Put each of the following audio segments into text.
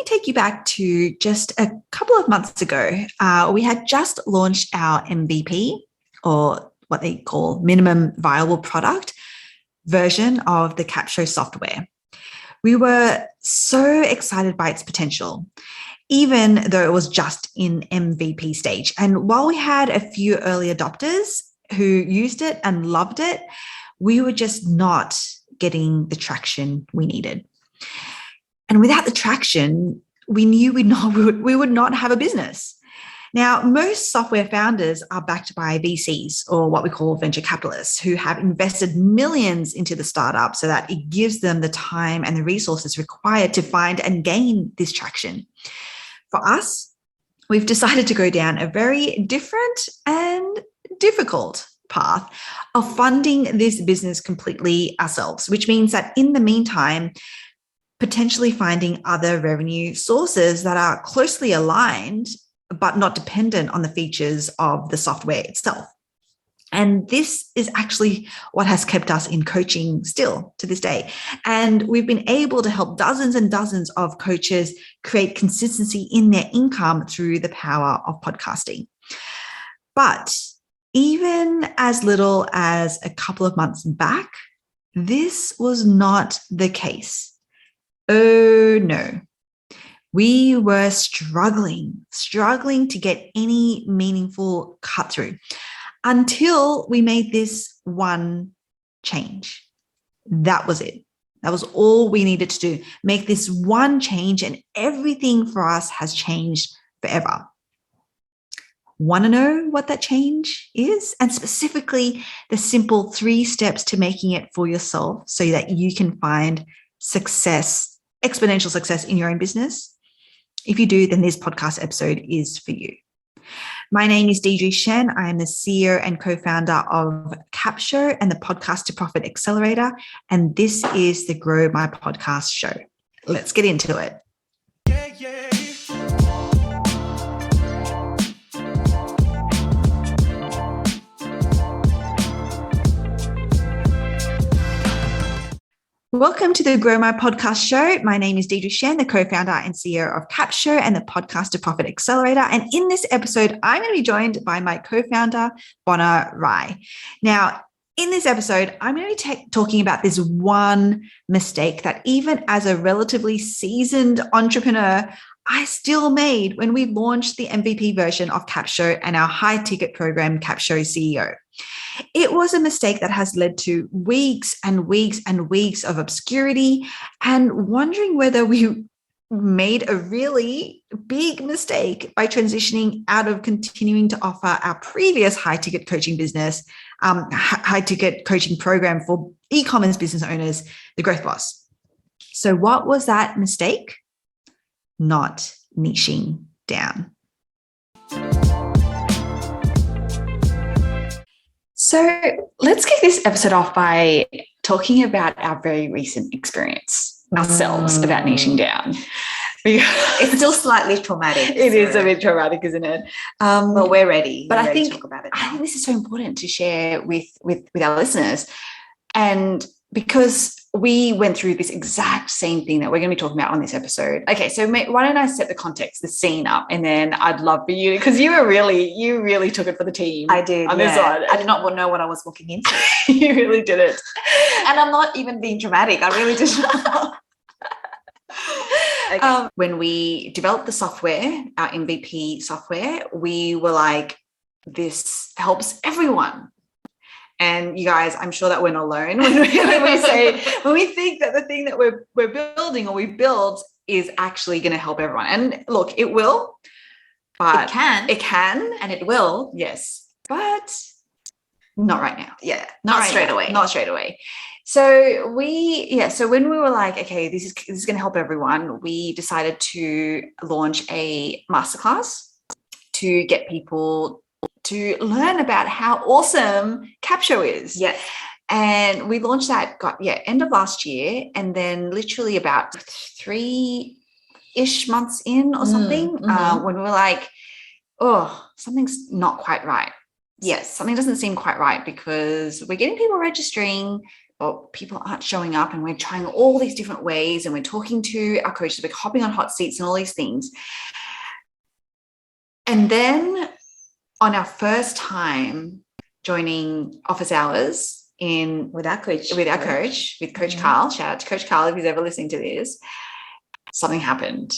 me take you back to just a couple of months ago. We had just launched our MVP, or what they call minimum viable product version of the Capsho software. We were so excited by its potential, even though it was just in MVP stage. And while we had a few early adopters who used it and loved it, we were just not getting the traction we needed. And without the traction, we knew we would not have a business. Now, most software founders are backed by VCs, or what we call venture capitalists, who have invested millions into the startup so that it gives them the time and the resources required to find and gain this traction. For us, we've decided to go down a very different and difficult path of funding this business completely ourselves, which means that in the meantime, potentially finding other revenue sources that are closely aligned but not dependent on the features of the software itself. And this is actually what has kept us in coaching still to this day. And we've been able to help dozens and dozens of coaches create consistency in their income through the power of podcasting. But even as little as a couple of months back, this was not the case. Oh no. We were struggling to get any meaningful cut through until we made this one change. That was it. That was all we needed to do. Make this one change, and everything for us has changed forever. Want to know what that change is? And specifically, the simple 3 steps to making it for yourself so that you can find success, exponential success in your own business? If you do, then this podcast episode is for you. My name is Deirdre Shen. I am the CEO and co-founder of Capsho and the Podcast to Profit Accelerator. And this is the Grow My Podcast show. Let's get into it. Welcome to the Grow My Podcast show. My name is Deirdre Shen, the co-founder and CEO of Capsho and the Podcast to Profit Accelerator. And in this episode, I'm going to be joined by my co-founder, Bona Rai. Now, in this episode, I'm going to be talking about this one mistake that even as a relatively seasoned entrepreneur, I still made when we launched the MVP version of Capsho and our high-ticket program, Capsho CEO. It was a mistake that has led to weeks and weeks and weeks of obscurity and wondering whether we made a really big mistake by transitioning out of continuing to offer our previous high-ticket coaching business, high-ticket coaching program for e-commerce business owners, the Growth Boss. So what was that mistake? Not niching down. So let's kick this episode off by talking about our very recent experience ourselves about niching down. It's still slightly traumatic. It is a bit traumatic, isn't it? But we're ready. But I think this is so important to share with our listeners. And because we went through this exact same thing that we're going to be talking about on this episode. Okay, so why don't I set the context, the scene up, and then I'd love for you, because you really took it for the team. I did. On this one. I did not know what I was walking into. You really did it. And I'm not even being dramatic. I really did not. Okay. When we developed the software, our MVP software, we were like, this helps everyone. And you guys, I'm sure that we're not alone when we think that the thing that we're building or we build is actually going to help everyone. And look, it will, but it can, and it will. Yes, but not right now. Yeah, not straight away. Not straight away. So when we were like, okay, this is going to help everyone, we decided to launch a masterclass to get people to learn about how awesome Capsho is. Yes. And we launched that, end of last year. And then literally about 3-ish months in or something, when we were like, oh, something's not quite right. Yes. Something doesn't seem quite right, because we're getting people registering, or people aren't showing up, and we're trying all these different ways, and we're talking to our coaches, we're hopping on hot seats and all these things. And then on our first time joining office hours with Coach Carl, shout out to Coach Carl if he's ever listening to this, something happened.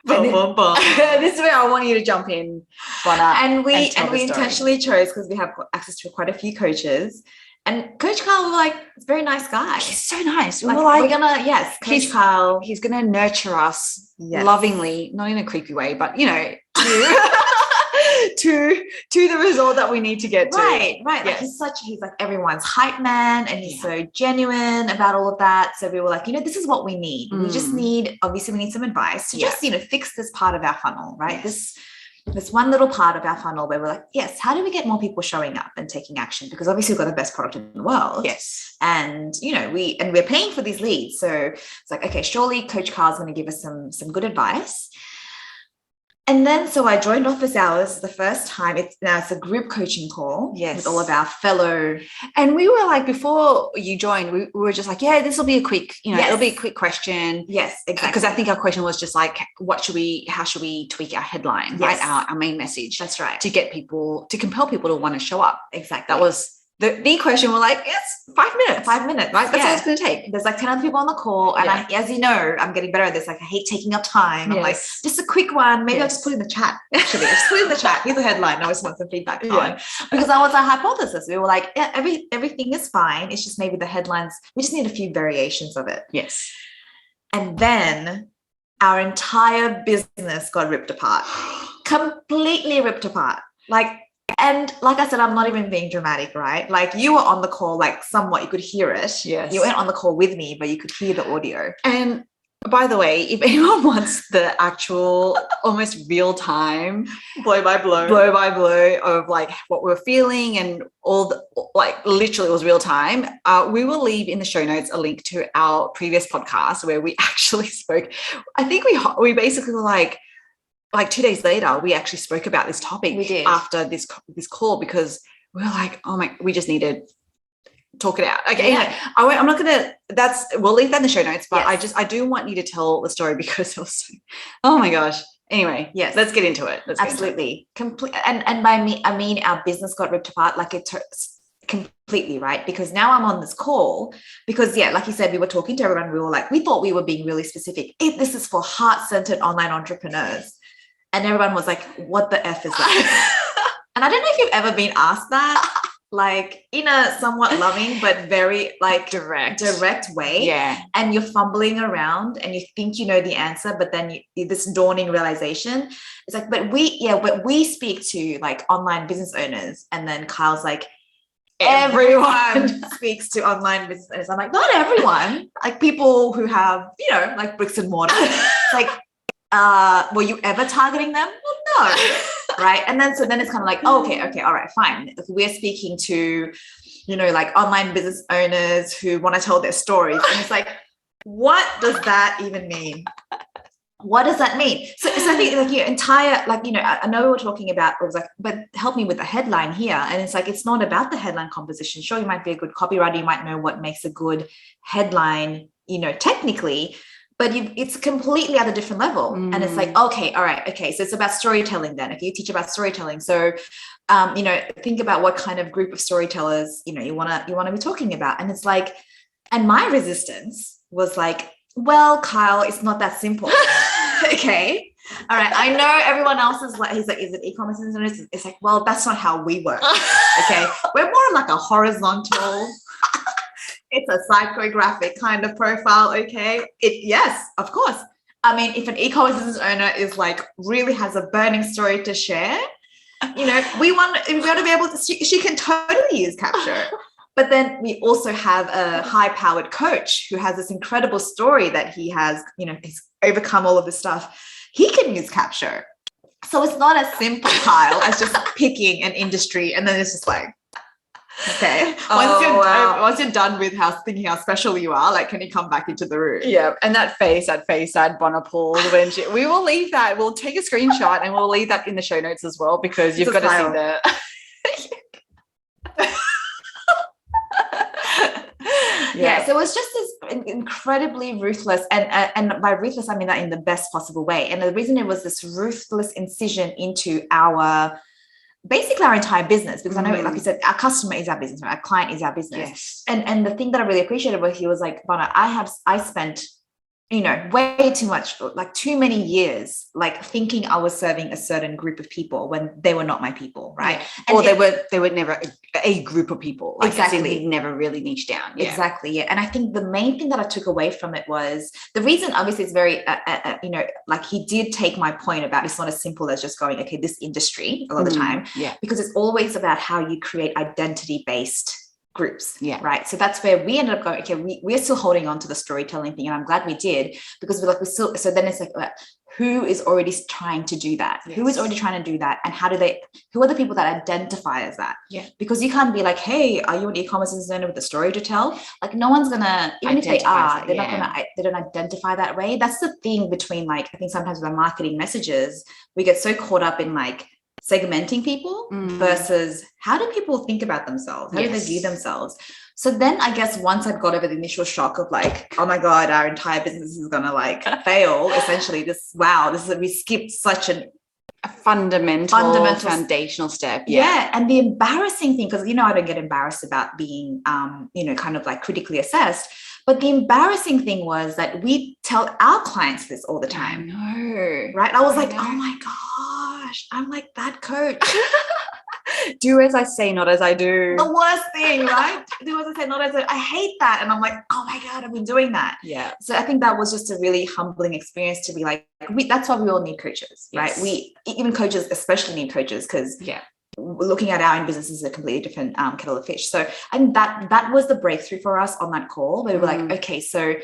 This is where I want you to jump in, Bona. And we intentionally chose, because we have access to quite a few coaches. And Coach Carl was like, it's a very nice guy. He's so nice. Like, we're gonna, Coach Carl. He's gonna nurture us lovingly, not in a creepy way, but to the result that we need to get to. Right. Yes. Like he's like everyone's hype man, and he's so genuine about all of that. So we were like, this is what we need. We just need, obviously we need some advice to just, fix this part of our funnel, right? Yes. This one little part of our funnel where we're like, yes, how do we get more people showing up and taking action? Because obviously we've got the best product in the world. Yes. And, we're paying for these leads. So it's like, okay, surely Coach Carl's going to give us some good advice. And then, so I joined office hours the first time. It's a group coaching call with all of our fellow. And we were like, before you joined, we were just like, this will be a quick, it'll be a quick question. Yes, exactly. Because I think our question was just like, how should we tweak our headline, right? Our main message. That's right. To compel people to want to show up. Exactly. That was the question. We're like, it's 5 minutes. 5 minutes. Right? That's all it's going to take. There's like 10 other people on the call. And as you know, I'm getting better at this. Like, I hate taking up time. I'm like, just a quick one. Maybe I'll just put it in the chat. Actually, I'll just put it in the chat. Here's a headline. I always want some feedback on. Because that was our hypothesis. We were like, everything is fine. It's just maybe the headlines, we just need a few variations of it. Yes. And then our entire business got ripped apart. Completely ripped apart. And like I said, I'm not even being dramatic, right? Like, you were on the call, like, somewhat, you could hear it. Yes. You weren't on the call with me, but you could hear the audio. And by the way, if anyone wants the actual almost real time blow by blow of like what we're feeling and literally it was real time, we will leave in the show notes a link to our previous podcast where we actually spoke. I think we basically were like 2 days later, we actually spoke about this topic. We did. After this call, because we were like, we just need to talk it out. Okay. Yeah. I'm not going to, we'll leave that in the show notes, but I do want you to tell the story because it was, oh my gosh. Anyway, yes, let's get into it. Absolutely. And by me, I mean, our business got ripped apart. Like, completely, right? Because now I'm on this call because, like you said, we were talking to everyone. We were like, we thought we were being really specific. This is for heart-centered online entrepreneurs. And everyone was like, what the F is that? And I don't know if you've ever been asked that, like, in a somewhat loving, but very direct way. Yeah. And you're fumbling around and you think you know the answer, but then this dawning realization, it's like, but we speak to like online business owners. And then Kyle's like, everyone speaks to online business owners. I'm like, not everyone, like people who have, like bricks and mortar. It's like, were you ever targeting them? Well, no. Right. And then it's kind of like, okay, all right, fine. If we're speaking to, like online business owners who want to tell their stories. And it's like, what does that even mean? What does that mean? So I think like your entire, I know we were talking about, it was like, but help me with the headline here. And it's like, it's not about the headline composition. Sure, you might be a good copywriter. You might know what makes a good headline, technically, but it's completely at a different level. And it's like, okay, all right. Okay. So it's about storytelling then. If you teach about storytelling. So, think about what kind of group of storytellers, you want to be talking about. And it's like, and my resistance was like, well, Kyle, it's not that simple. Okay. All right. I know everyone else is like, he's like, is it e-commerce? It's like, well, that's not how we work. Okay. We're more like a horizontal, it's a psychographic kind of profile. Okay. Yes, of course. I mean, if an e-commerce business owner is like, really has a burning story to share, we want to be able to, she can totally use capture. But then we also have a high-powered coach who has this incredible story that he has, he's overcome all of this stuff. He can use capture. So it's not as simple, Kyle, as just picking an industry. And then it's just like, okay. Once you're done with thinking how special you are, like, can you come back into the room? Yeah. And that face that Bona pulled when we will leave that. We'll take a screenshot and we'll leave that in the show notes as well, because you've got to see the Yeah. So it was just this incredibly ruthless, and by ruthless, I mean that in the best possible way. And the reason it was this ruthless incision into basically our entire business, because I know, like you said, our customer is our business, right? Our client is our business. Yes. And the thing that I really appreciated with you was like, Bona, I spent, way too much, like too many years, like thinking I was serving a certain group of people when they were not my people, right? Yeah. Or they were never a group of people. Like, exactly. He never really niched down. Yeah. Exactly. Yeah. And I think the main thing that I took away from it was the reason, obviously, it's very, like he did take my point about it's not as simple as just going, okay, this industry a lot of the time. Yeah. Because it's always about how you create identity-based groups. Yeah. Right. So that's where we ended up going, okay, we're still holding on to the storytelling thing. And I'm glad we did, because so then it's like, who is already trying to do that? Yes. Who is already trying to do that? And who are the people that identify as that? Yeah. Because you can't be like, hey, are you an e-commerce designer with a story to tell? Like, no one's gonna, even if they are, they're not gonna, they don't identify that way. That's the thing between, like, I think sometimes with our marketing messages, we get so caught up in like segmenting people versus how do people think about themselves? How do they view themselves? So then I guess once I got over the initial shock of like, oh my God, our entire business is going to like fail. Essentially we skipped such a fundamental foundational step. Yeah. And the embarrassing thing, because, I don't get embarrassed about being, kind of like critically assessed. But the embarrassing thing was that we tell our clients this all the time. I know. Right. I was like, oh my gosh, I'm like that coach. Do as I say, not as I do. The worst thing, right? Do as I say, not as I hate that. And I'm like, oh my God, I've been doing that. Yeah. So I think that was just a really humbling experience to be like, that's why we all need coaches, right? Even coaches especially need coaches, because looking at our own business is a completely different kettle of fish. So I think that was the breakthrough for us on that call, where we were like, okay, so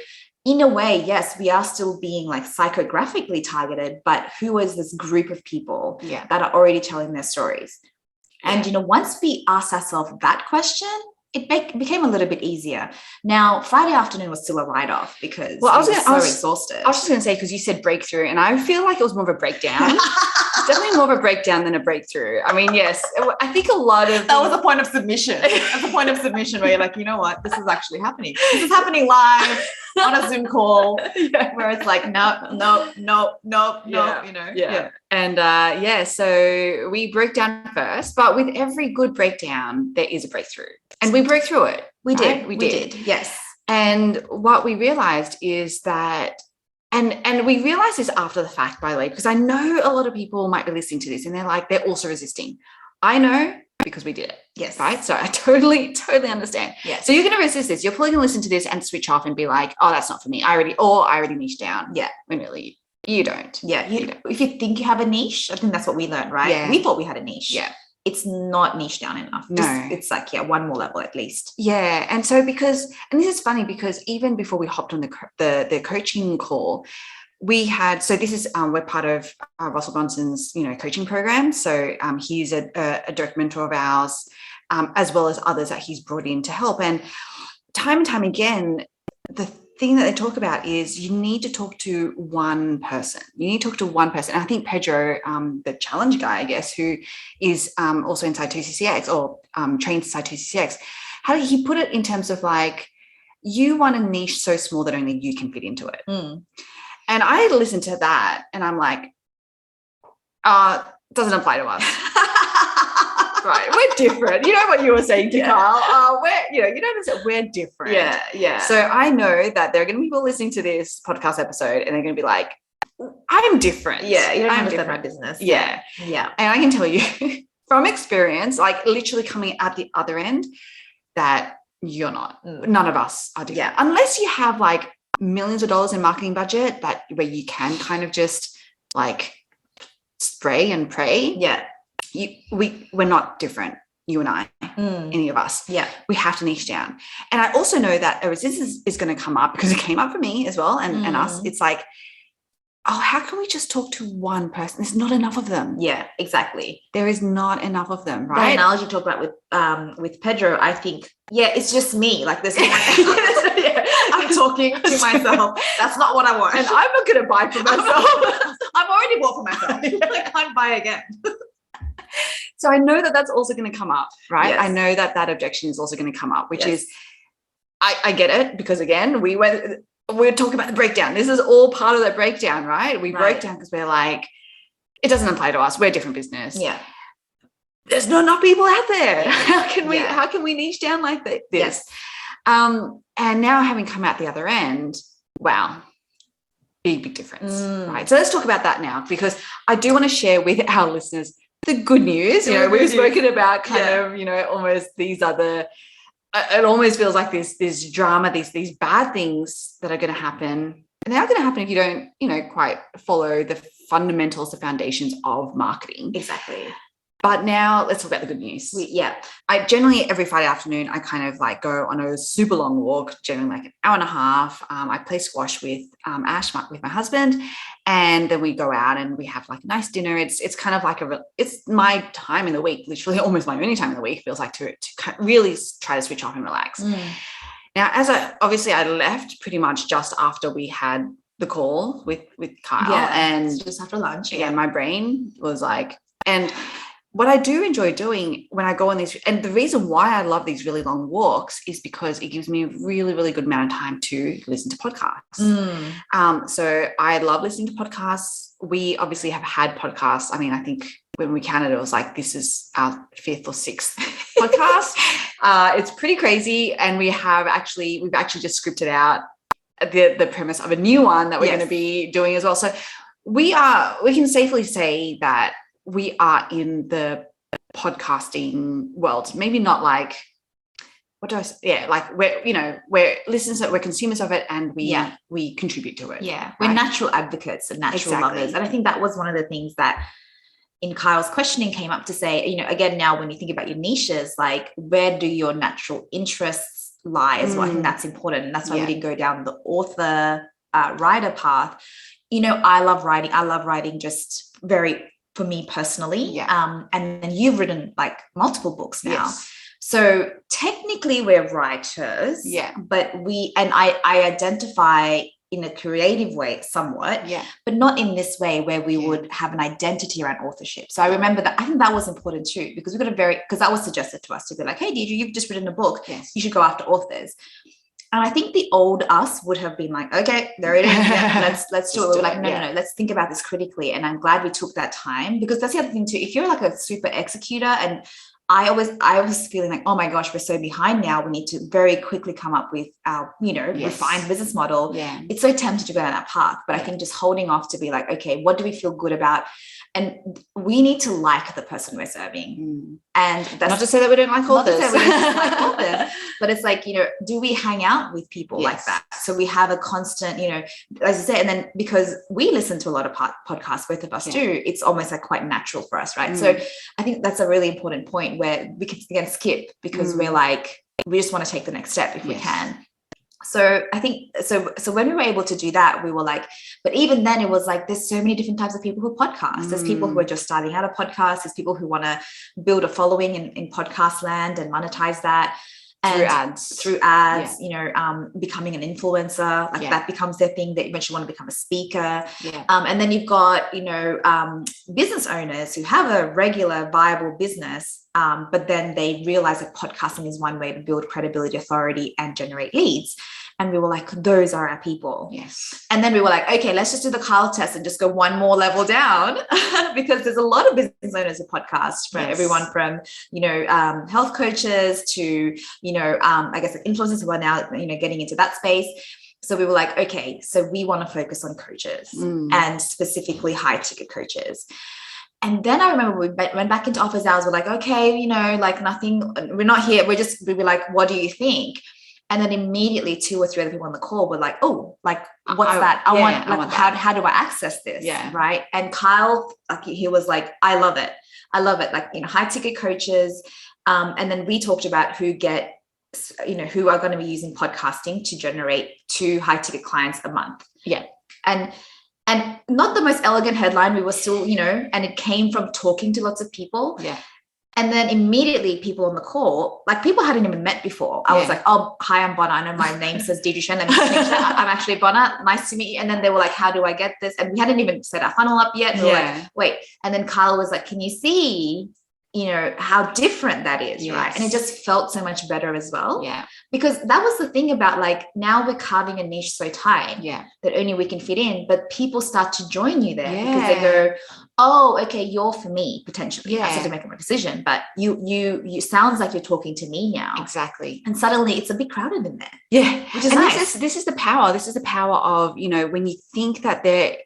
in a way, yes, we are still being like psychographically targeted, but who is this group of people that are already telling their stories? And, once we asked ourselves that question, it became a little bit easier. Now, Friday afternoon was still a write-off because I was exhausted. I was just going to say, because you said breakthrough, and I feel like it was more of a breakdown. Definitely more of a breakdown than a breakthrough. I mean, yes, I think a lot of... That was a point of submission. That's a point of submission where you're like, you know what? This is actually happening. This is happening live on a Zoom call where it's like, no. Yeah. And so we broke down first, but with every good breakdown, there is a breakthrough. And we broke through it. We did. We did. Yes. And what we realized is that, and we realized this after the fact, by the way, because I know a lot of people might be listening to this and they're also resisting. I know, because we did it. Yes. Right. So I totally understand. Yes. So you're going to resist this. You're probably going to listen to this and switch off and be like, oh, that's not for me. I already niched down. Yeah. When really you don't. Yeah. If you think you have a niche, I think that's what we learned, right? Yeah. We thought we had a niche. Yeah. It's not niche down enough. No. It's like, one more level at least. Yeah. And so and this is funny because even before we hopped on the coaching call, we had, so this is, we're part of Russell Brunson's, coaching program. So he's a direct mentor of ours, as well as others that he's brought in to help. And time again, the thing that they talk about is you need to talk to one person. And I think Pedro, the challenge guy, I guess, who is also inside 2CCX or trained inside 2CCX, how did he put it in terms of like, you want a niche so small that only you can fit into it. And I listened to that and I'm like, doesn't apply to us. Right. We're different. You know what you were saying to Carl? We're different. Yeah. So I know that there are going to be people listening to this podcast episode and they're going to be like, I'm different. Yeah. You don't understand my business. Yeah. Yeah. And I can tell you from experience, like literally coming at the other end, that you're not. None of us are different. Yeah. Unless you have like millions of dollars in marketing budget where you can kind of just like spray and pray. Yeah. We're not different, you and I, any of us. Yeah. We have to niche down. And I also know that a resistance is going to come up because it came up for me as well and us. It's like, oh, how can we just talk to one person? There's not enough of them. Yeah, exactly. There is not enough of them, right? The analogy you talk about with Pedro, I think, it's just me. Like this. I'm talking to myself. That's not what I want. And I'm not going to buy for myself. I've already bought for myself. I can't buy again. So I know that that's also going to come up, right? Yes. I know that objection is also going to come up, which is I get it, because again, we're talking about the breakdown. This is all part of the breakdown, right? We break down because we're like, it doesn't apply to us. We're a different business. Yeah. There's not enough people out there. How can we niche down like this? Yes. And now having come out the other end, wow, big difference, right? So let's talk about that now, because I do want to share with our listeners the good news. You know, we've spoken about kind of, you know, almost these other, it almost feels like this drama, these bad things that are going to happen. And they are going to happen if you don't, you know, quite follow the fundamentals, the foundations of marketing. Exactly. But now let's talk about the good news. I generally, every Friday afternoon, I kind of like go on a super long walk, generally like an hour and a half. I play squash with Ash, with my husband, and then we go out and we have like a nice dinner. It's kind of like it's my time in the week, literally almost my only time in the week, feels like, to really try to switch off and relax. Now, I left pretty much just after we had the call with Kyle, and just after lunch. Yeah, my brain was like, and what I do enjoy doing when I go on these, and the reason why I love these really long walks is because it gives me a really, really good amount of time to listen to podcasts. So I love listening to podcasts. We obviously have had podcasts. I mean, I think when we counted, it was like, this is our 5th or 6th podcast. It's pretty crazy. And we've actually just scripted out the premise of a new one that we're going to be doing as well. So we can safely say that we are in the podcasting world. Maybe not like, like we're listeners, we're consumers of it, and we contribute to it. Yeah, we're natural advocates and natural lovers. And I think that was one of the things that in Kyle's questioning came up to say, you know, again, now when you think about your niches, like, where do your natural interests lie as well? I think that's important. And that's why we didn't go down the author writer path. You know, I love writing just for me personally. And then you've written like multiple books now. So technically we're writers, but I identify in a creative way somewhat, but not in this way where we would have an identity around authorship. So I remember that. I think that was important too, because because that was suggested to us to be like, hey, Deirdre, you've just written a book. You should go after authors. And I think the old us would have been like, okay, there it is. Let's do it. We're like, no, let's think about this critically. And I'm glad we took that time, because that's the other thing too. If you're like a super executor, and I was feeling like, oh my gosh, we're so behind now. We need to very quickly come up with our, refined business model. It's so tempting to go down that path. But I think just holding off to be like, okay, what do we feel good about? And we need to like the person we're serving. And that's not to say that we don't like authors. But it's like, do we hang out with people like that? So we have a constant, as I say, and then because we listen to a lot of podcasts, both of us do, it's almost like quite natural for us, right? So I think that's a really important point where we can again skip, because we're like, we just want to take the next step if we can. So I think, so when we were able to do that, we were like, but even then it was like, there's so many different types of people who podcast. There's people who are just starting out a podcast. There's people who want to build a following in podcast land and monetize that. And through ads, becoming an influencer, like that becomes their thing. They eventually want to become a speaker. And then you've got, business owners who have a regular viable business, but then they realize that podcasting is one way to build credibility, authority, and generate leads. And we were like, those are our people. And then we were like, okay, let's just do the Kyle test and just go one more level down, because there's a lot of business owners of podcasts, from everyone from, health coaches to, I guess influencers who are now, getting into that space. So we were like, okay, so we want to focus on coaches and specifically high ticket coaches. And then I remember we went back into office hours. We're like, okay, like nothing, we're not here. We were like, what do you think? And then immediately 2 or 3 other people on the call were like, oh, like, what's that? I want that. How do I access this? Right. And Kyle, he was like, I love it. Like, high ticket coaches. And then we talked about who are going to be using podcasting to generate 2 high ticket clients a month. And not the most elegant headline. We were still, and it came from talking to lots of people. And then immediately people on the call, like people hadn't even met before. I was like, oh, hi, I'm Bona. I know my name says Deirdre Shen. Let me just make sure I'm actually Bona. Nice to meet you. And then they were like, how do I get this? And we hadn't even set our funnel up yet. And we were like, wait. And then Kyle was like, can you see how different that is, Yes. right? And it just felt so much better as well. Yeah. Because that was the thing about like, now we're carving a niche so tight that only we can fit in, but people start to join you there because they go, oh, okay, you're for me potentially. Yeah. I still have to make my decision, but you sounds like you're talking to me now. Exactly. And suddenly it's a bit crowded in there. Yeah. Which is and nice. This is the power. This is the power of, when you think that there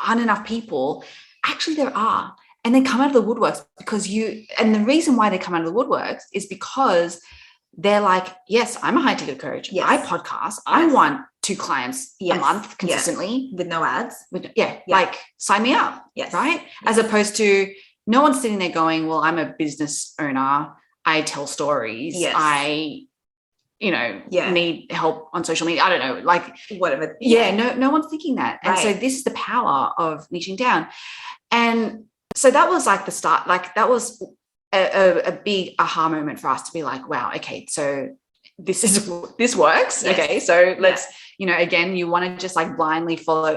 aren't enough people, actually there are. And they come out of the woodworks and the reason why they come out of the woodworks is because they're like, yes, I'm a high ticket coach. Yes. I podcast. Yes. I want 2 clients a month consistently. With no ads. Like sign me up. Yes. Right. Yes. As opposed to no one's sitting there going, well, I'm a business owner. I tell stories. Yes. I need help on social media. I don't know, like whatever. No one's thinking that. And so this is the power of niching down. And so that was like the start, like that was a big aha moment for us to be like, wow, okay, so this works. Yes. Okay. So let's, again, you want to just like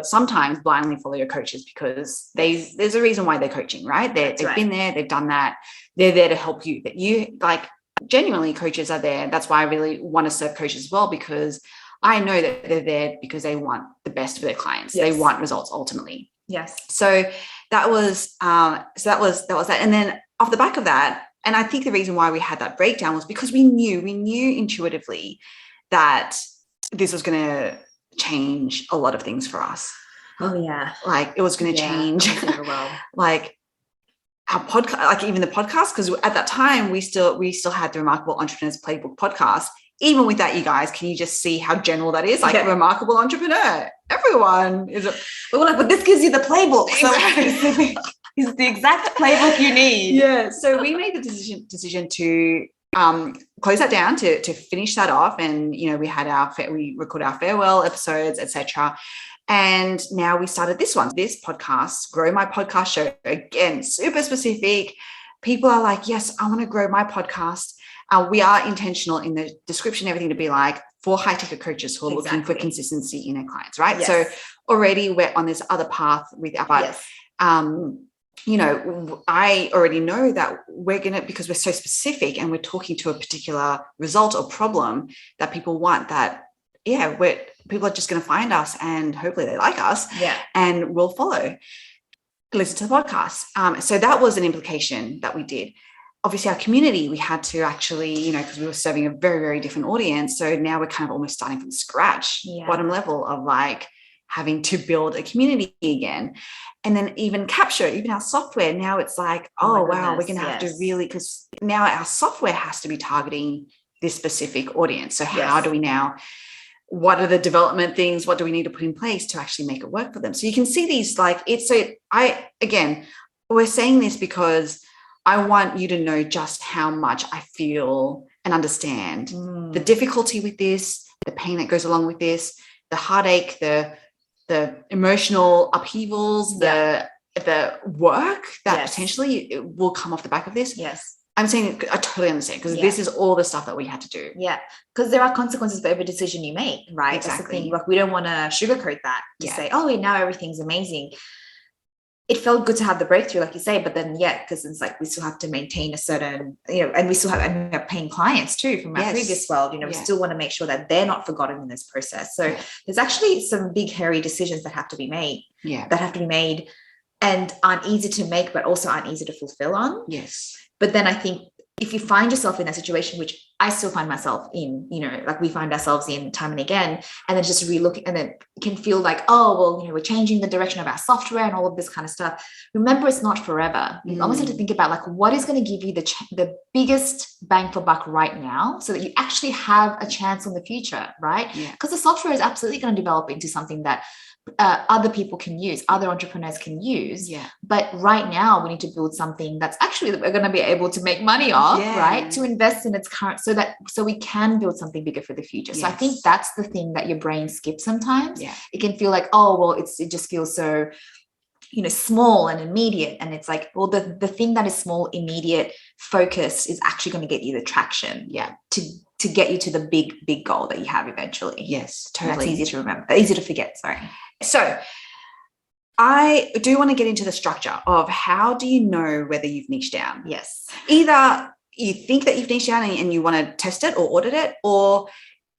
sometimes blindly follow your coaches because there's a reason why they're coaching, right? They've been there, they've done that. They're there to help you. That you like genuinely coaches are there. That's why I really want to serve coaches as well, because I know that they're there because they want the best for their clients. Yes. They want results ultimately. Yes. So that was that. And then off the back of that, and I think the reason why we had that breakdown was because we knew intuitively that this was going to change a lot of things for us. Oh yeah. Like it was going to change like our podcast, like even the podcast, because at that time we still had the Remarkable Entrepreneurs Playbook podcast. Even with that, you guys, can you just see how general that is? Like a remarkable entrepreneur. Everyone is we're like, but this gives you the playbook. Exactly. So it's the exact playbook you need. Yeah. So we made the decision to close that down, to finish that off. And, we had we recorded our farewell episodes, etc. And now we started this podcast, Grow My Podcast Show. Again, super specific. People are like, yes, I want to grow my podcast. We are intentional in the description, everything to be like for high ticket coaches who are looking for consistency in their clients, right? Yes. So already we're on this other path with our, but, I already know that we're going to, because we're so specific and we're talking to a particular result or problem that people want, that, people are just going to find us and hopefully they like us and will follow, listen to the podcast. So that was an implication that we did. Obviously our community, we had to actually, because we were serving a very, very different audience. So now we're kind of almost starting from scratch, bottom level of like having to build a community again. And then even capture, even our software. Now it's like, wow, we're going to have to really, because now our software has to be targeting this specific audience. So how do we now, what are the development things? What do we need to put in place to actually make it work for them? So you can see these, like we're saying this because I want you to know just how much I feel and understand the difficulty with this, the pain that goes along with this, the heartache, the emotional upheavals, the work that potentially will come off the back of this. Yes. I'm saying I totally understand, because this is all the stuff that we had to do. Yeah. Because there are consequences for every decision you make, right? Exactly. That's the thing. Like, we don't want to sugarcoat that to say, oh, now everything's amazing. It felt good to have the breakthrough, like you say, but then, because it's like we still have to maintain a certain, and we still have paying clients too from our previous world. We still want to make sure that they're not forgotten in this process. So there's actually some big, hairy decisions that have to be made. That have to be made and aren't easy to make, but also aren't easy to fulfill on. Yes. But then I think if you find yourself in that situation, which I still find myself in, like we find ourselves in time and again, and then just re-look, and then it can feel like, oh, well, we're changing the direction of our software and all of this kind of stuff. Remember, it's not forever. You almost have to think about like, what is going to give you the biggest bang for buck right now, so that you actually have a chance in the future, right? Because the software is absolutely going to develop into something that other people can use, other entrepreneurs can use. But right now we need to build something that's actually that we're going to be able to make money off, right? To invest in its current, so we can build something bigger for the future. So I think that's the thing that your brain skips sometimes. It can feel like, oh, well, it just feels so, small and immediate. And it's like, well, the thing that is small, immediate, focused is actually going to get you the traction. To get you to the big goal that you have eventually. Yes, totally. And that's easy to remember, easy to forget. Sorry. So I do want to get into the structure of how do you know whether you've niched down? Yes. Either you think that you've niched down and you want to test it or audit it, or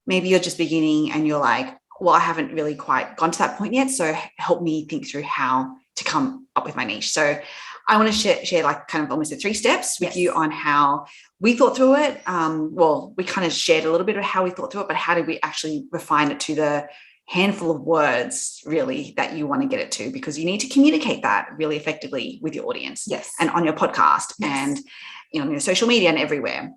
maybe you're just beginning and you're like, well, I haven't really quite gone to that point yet. So help me think through how to come up with my niche. So I want to share like kind of almost the 3 steps with you on how we thought through it. Well, we kind of shared a little bit of how we thought through it, but how did we actually refine it to the handful of words really that you want to get it to, because you need to communicate that really effectively with your audience. Yes. And on your podcast and on your social media and everywhere.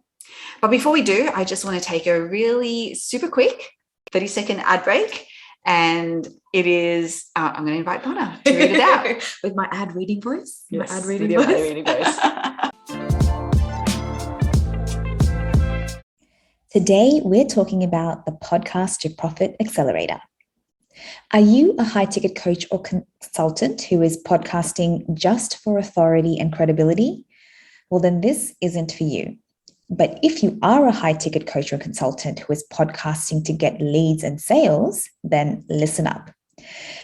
But before we do, I just want to take a really super quick 30-second ad break. And it is, I'm going to invite Donna to read it out. With my ad reading voice? Yes, my ad with reading your voice. ad reading voice. Today, we're talking about the Podcast to Profit Accelerator. Are you a high-ticket coach or consultant who is podcasting just for authority and credibility? Well, then this isn't for you. But if you are a high-ticket coach or consultant who is podcasting to get leads and sales, then listen up.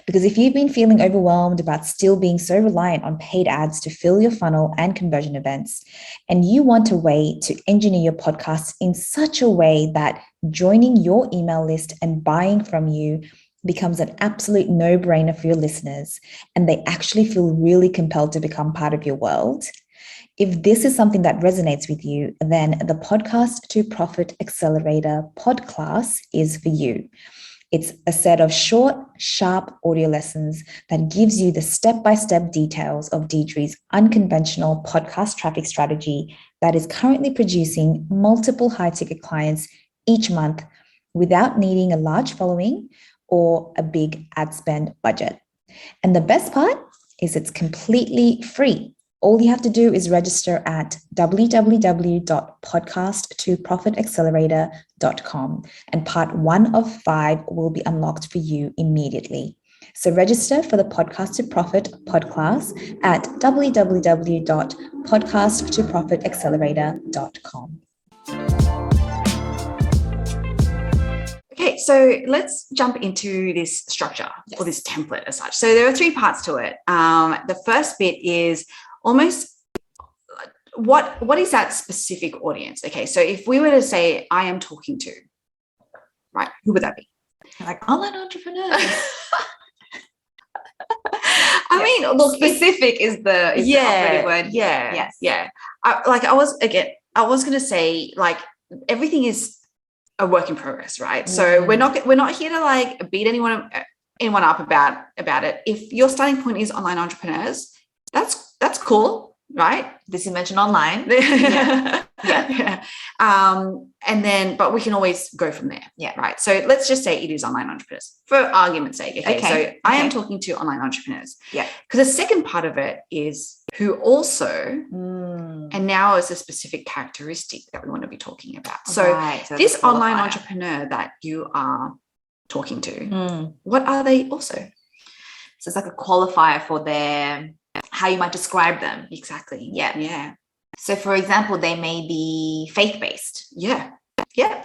Because if you've been feeling overwhelmed about still being so reliant on paid ads to fill your funnel and conversion events, and you want a way to engineer your podcast in such a way that joining your email list and buying from you becomes an absolute no-brainer for your listeners, and they actually feel really compelled to become part of your world, if this is something that resonates with you, then the Podcast to Profit Accelerator podcast is for you. It's a set of short, sharp audio lessons that gives you the step-by-step details of Deirdre's unconventional podcast traffic strategy that is currently producing multiple high-ticket clients each month without needing a large following or a big ad spend budget. And the best part is it's completely free. All you have to do is register at www.podcasttoprofitaccelerator.com, and part 1 of 5 will be unlocked for you immediately. So register for the Podcast to Profit podcast at www.podcasttoprofitaccelerator.com. Okay, so let's jump into this structure or this template as such. So there are 3 parts to it. The first bit is almost what is that specific audience? Okay, so if we were to say I am talking to, right, who would that be? Like online entrepreneurs. I mean, look, specific is the operative word. Yeah. I was going to say, like, everything is a work in progress, right? So we're not here to like beat anyone up about it. If your starting point is online entrepreneurs, that's cool, right? This you mentioned online. Yeah. And then, but we can always go from there. Yeah. Right. So let's just say it is online entrepreneurs for argument's sake. Okay. So I am talking to online entrepreneurs. Yeah. Because the second part of it is who also, and now is a specific characteristic that we want to be talking about. So this online entrepreneur that you are talking to, what are they also? So it's like a qualifier for how you might describe them. Exactly. Yeah. So for example, they may be faith-based. Yeah,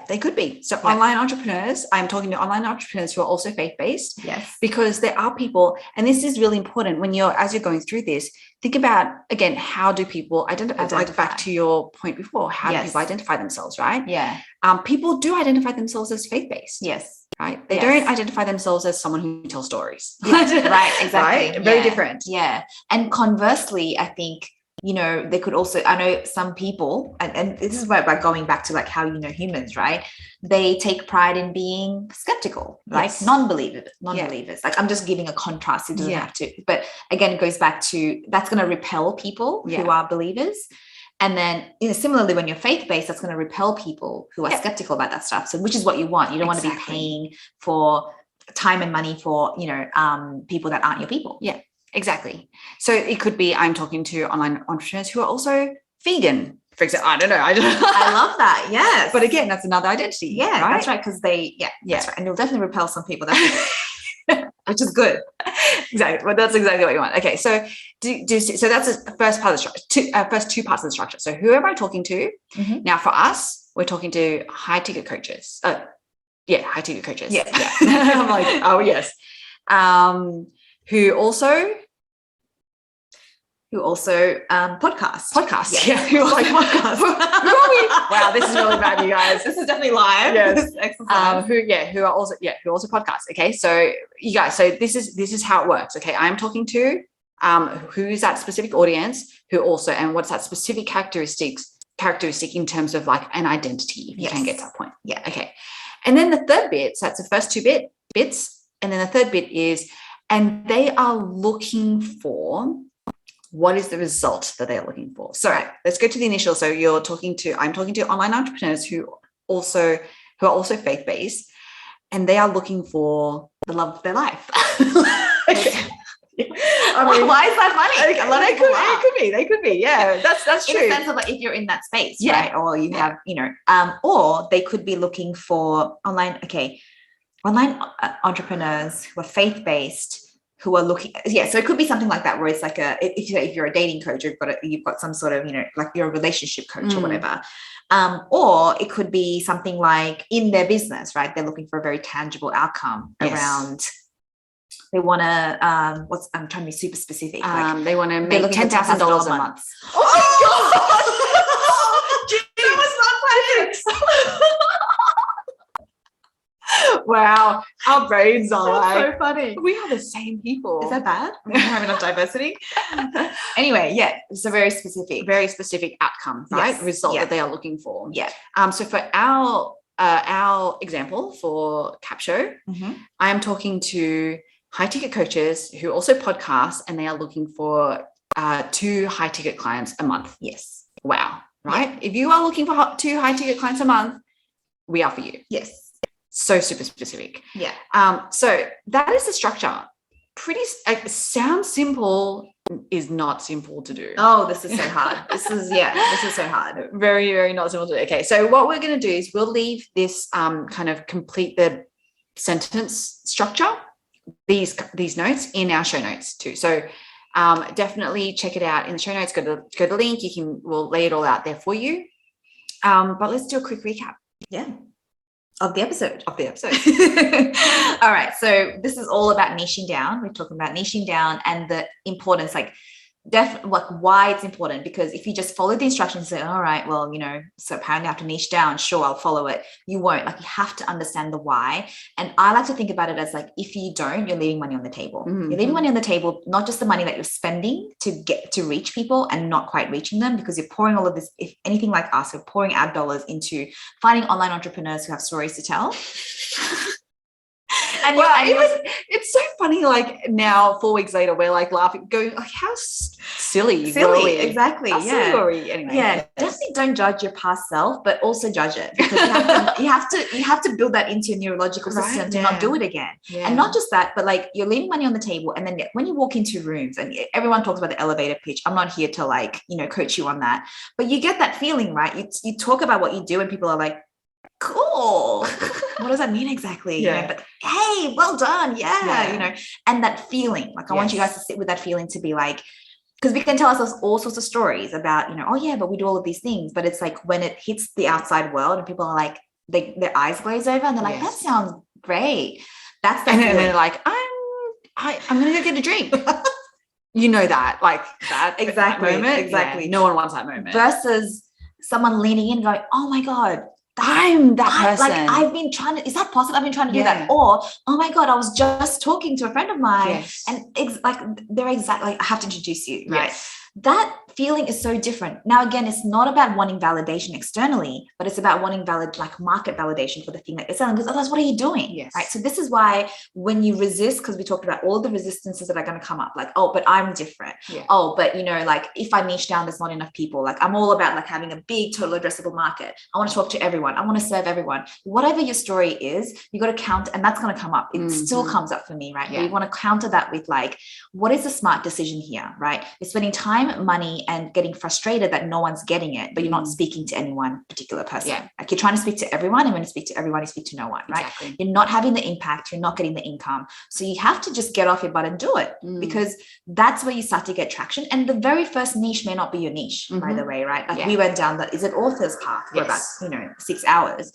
they could be. So online entrepreneurs, I'm talking to online entrepreneurs who are also faith-based. Yes. Because there are people, and this is really important as you're going through this, think about, again, how do people identify? Like back to your point before, how do people identify themselves, right? Yeah. People do identify themselves as faith-based. Yes. Right. They don't identify themselves as someone who tells stories. Yes. Right. Exactly. Right? Very different. Yeah. And conversely, I think, they could also, I know some people, and this is by going back to like how humans, right? They take pride in being skeptical, like non-believers. Yes. Like I'm just giving a contrast. It doesn't have to, but again, it goes back to that's going to repel people who are believers. And then similarly, when you're faith-based, that's going to repel people who are skeptical about that stuff. So which is what you want. You don't want to be paying for time and money for, people that aren't your people. Yeah. Exactly. So it could be I'm talking to online entrepreneurs who are also vegan, for example. I don't know. I love that. Yes. But again, that's another identity. Yeah, right? That's right. Because that's right. And you'll definitely repel some people. Which is good. Exactly. Well, that's exactly what you want. Okay. So so that's the first part of the structure, first 2 parts of the structure. So who am I talking to? Mm-hmm. Now for us, we're talking to high ticket coaches. High ticket coaches. Yeah. I'm like, oh yes. who also podcast. Yeah. Who also podcast. Wow, this is really bad, you guys. This is definitely live. Yes. This exercise. Who also podcast. Okay. So you guys, so this is how it works. Okay. I'm talking to who is that specific audience, who also, and what's that specific characteristic in terms of like an identity, if you can get to that point. Yeah. Okay. And then the third bit, so that's the first two bits. And then the third bit is, and they are looking for, what is the result that they're looking for? So let's go to the initial. So I'm talking to online entrepreneurs who are also faith-based, and they are looking for the love of their life. Okay. I mean, why is that funny? A lot of people they could be. Yeah, that's true. In the sense of like, if you're in that space, right? Or you have, or they could be looking for online entrepreneurs who are faith-based, who are looking, so it could be something like that, where it's like if you're a dating coach, you've got some sort of, like you're a relationship coach or whatever. Or it could be something like in their business, right? They're looking for a very tangible outcome around, they want to, I'm trying to be super specific. They want to make $10,000 a month. Oh my God. That was not planned. Wow, our brains are That's so funny. We are the same people. Is that bad? We don't have enough diversity. Anyway, it's a very specific outcome, right? Result that they are looking for. Yeah. So for our example for Capshow, I am talking to high ticket coaches who also podcast, and they are looking for 2 high ticket clients a month. Yes. Wow. Right. If you are looking for 2 high ticket clients a month, we are for you. Yes. So super specific. Yeah. So that is the structure. Sounds simple, is not simple to do. Oh, this is so hard. This is so hard. Very, very not simple to do. Okay. So what we're going to do is we'll leave this kind of complete the sentence structure, these notes in our show notes too. So definitely check it out in the show notes. Go to the link. We'll lay it all out there for you. But let's do a quick recap. Yeah. Of the episode. All right. So this is all about niching down. We're talking about niching down and the importance, like why it's important, because if you just follow the instructions and say, all right, well, so apparently I have to niche down. Sure, I'll follow it. You won't. Like, you have to understand the why. And I like to think about it as like, if you don't, you're leaving money on the table. You're leaving money on the table, not just the money that you're spending to reach people and not quite reaching them, because you're pouring all of this, if anything like us, we're pouring our dollars into finding online entrepreneurs who have stories to tell. And it's so funny, like now 4 weeks later we're like laughing, going like, how silly exactly. How silly were we? Anyway, definitely don't judge your past self, but also judge it, because you have to build that into your neurological system to not do it again. And not just that, but like, you're leaving money on the table, and then when you walk into rooms, and everyone talks about the elevator pitch, I'm not here to like coach you on that, but you get that feeling, right? You talk about what you do and people are like, cool. What does that mean exactly? But hey, well done. And that feeling, like, I want you guys to sit with that feeling, to be like, because we can tell ourselves all sorts of stories about, but we do all of these things, but it's like when it hits the outside world and people are like, their eyes glaze over and they're like, that sounds great. That's the and they're like, I'm gonna go get a drink. That, like that exactly moment. Exactly. No one wants that moment. Versus someone leaning in going, oh my God, I'm that person. Like, I've been trying to, is that possible? I've been trying to do that. Or, oh my God, I was just talking to a friend of mine, and they're exactly, I have to introduce you, right? Yes. That feeling is so different. Now, again, it's not about wanting validation externally, but it's about wanting market validation for the thing that you're selling, because otherwise, what are you doing? Yes. Right. So this is why when you resist, because we talked about all the resistances that are going to come up, like, oh, but I'm different. Yeah. Oh, but like, if I niche down, there's not enough people. Like, I'm all about like having a big total addressable market. I want to talk to everyone. I want to serve everyone. Whatever your story is, you got to count, and that's going to come up. It still comes up for me, right? Yeah. You want to counter that with like, what is the smart decision here, right? You're spending time, money, and getting frustrated that no one's getting it, but you're not speaking to any one particular person. Yeah. Like, you're trying to speak to everyone, and when you speak to everyone, you speak to no one, right? Exactly. You're not having the impact, you're not getting the income. So you have to just get off your butt and do it, because that's where you start to get traction. And the very first niche may not be your niche, by the way, right? Like, we went down is it author's path for about 6 hours.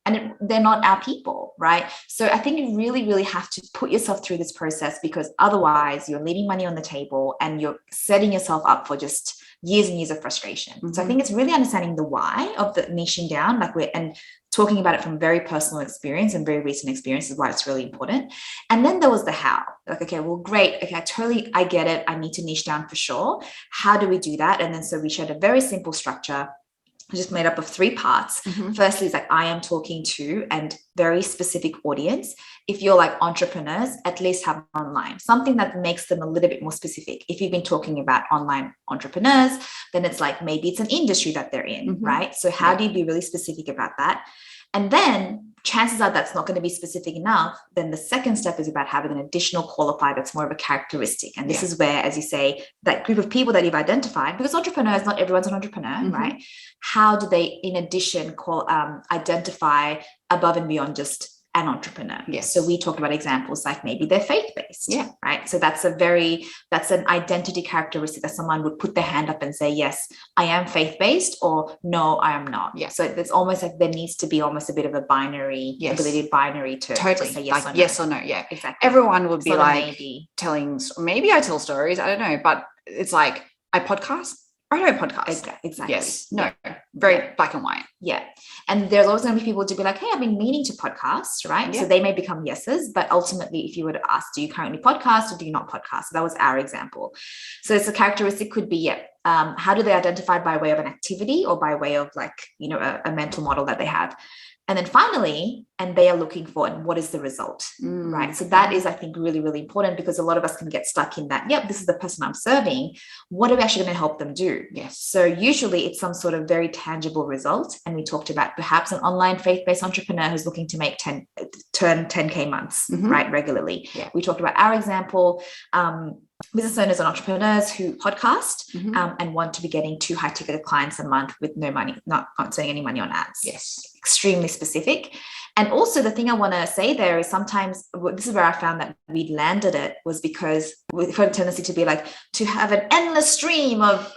and they're not our people, right? So I think you really, really have to put yourself through this process, because otherwise you're leaving money on the table and you're setting yourself up for just years and years of frustration. Mm-hmm. So I think it's really understanding the why of the niching down, and talking about it from very personal experience and very recent experience is why it's really important. And then there was the how. Like, okay, well, great. Okay, I get it. I need to niche down for sure. How do we do that? And then so we shared a very simple structure, just made up of 3 parts. Mm-hmm. Firstly, is like, I am talking to and very specific audience. If you're like entrepreneurs, at least have online, something that makes them a little bit more specific. If you've been talking about online entrepreneurs, then it's like, maybe it's an industry that they're in, mm-hmm. right? So how do you be really specific about that? And then chances are that's not going to be specific enough. Then the second step is about having an additional qualifier that's more of a characteristic. And this is where, as you say, that group of people that you've identified, because entrepreneurs, not everyone's an entrepreneur, mm-hmm. right? How do they, in addition, identify above and beyond just an entrepreneur? Yes. So we talked about examples like maybe they're faith-based, right? So that's an identity characteristic that someone would put their hand up and say, yes, I am faith-based, or no, I am not. Yeah. So it's almost like there needs to be almost a bit of a binary, ability binary to say yes, like, or no. Yes or no. Yeah, exactly. Everyone would be like maybe I tell stories, I don't know, but it's like, I podcast. I don't podcast. Exactly. Yes. No. Very black and white. Yeah. And there's always going to be people to be like, hey, I've been meaning to podcast, right? Yeah. So they may become yeses, but ultimately, if you were to ask, do you currently podcast or do you not podcast? So that was our example. So it's a characteristic could be, how do they identify by way of an activity or by way of like, a mental model that they have? And then finally, and they are looking for, and what is the result, right? So that is, I think, really, really important, because a lot of us can get stuck in that, this is the person I'm serving. What are we actually going to help them do? Yes. So usually it's some sort of very tangible result. And we talked about perhaps an online faith-based entrepreneur who's looking to make turn 10K months, mm-hmm. right, regularly. Yeah. We talked about our example, business owners and entrepreneurs who podcast, mm-hmm. And want to be getting 2 high-ticket clients a month with no money, not spending any money on ads. Yes. Extremely specific. And also the thing I want to say there is sometimes, this is where I found that we landed it, was because we've got a tendency to be like, to have an endless stream of,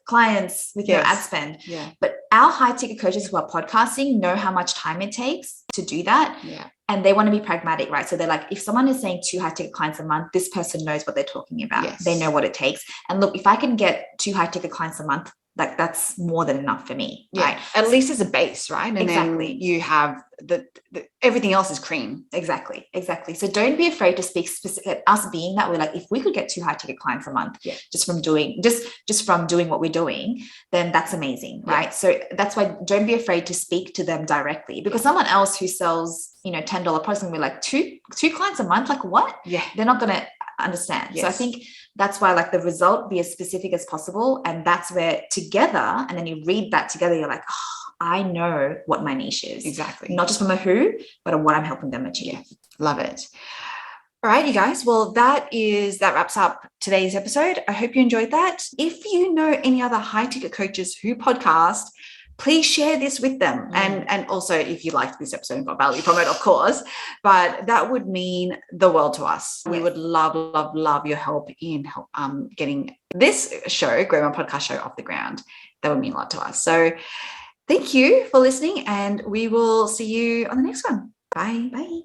clients with no ad spend. Yeah. But our high-ticket coaches who are podcasting know how much time it takes to do that. Yeah. And they want to be pragmatic, right? So they're like, if someone is saying 2 high-ticket clients a month, this person knows what they're talking about. Yes. They know what it takes. And look, if I can get 2 high-ticket clients a month, like that's more than enough for me, right? At least as a base, right? And then you have the everything else is cream. Exactly. So don't be afraid to speak specific. Us being that, we're like, if we could get 2 high-ticket clients a month, just from doing what we're doing, then that's amazing, right? So that's why don't be afraid to speak to them directly, because someone else who sells, $10 products and we're like, two clients a month, like what? Yeah, they're not going to understand. Yes. So I think that's why, like, the result, be as specific as possible. And that's where together, and then you read that together, you're like, oh, I know what my niche is. Exactly. Not just from a who, but on what I'm helping them achieve. Yeah. Love it. All right, you guys. Well, that wraps up today's episode. I hope you enjoyed that. If you know any other high-ticket coaches who podcast, please share this with them. And also, if you liked this episode and got value from it, of course, but that would mean the world to us. We would love, love, love your help in getting this show, Grow My Podcast Show, off the ground. That would mean a lot to us. So thank you for listening, and we will see you on the next one. Bye. Bye.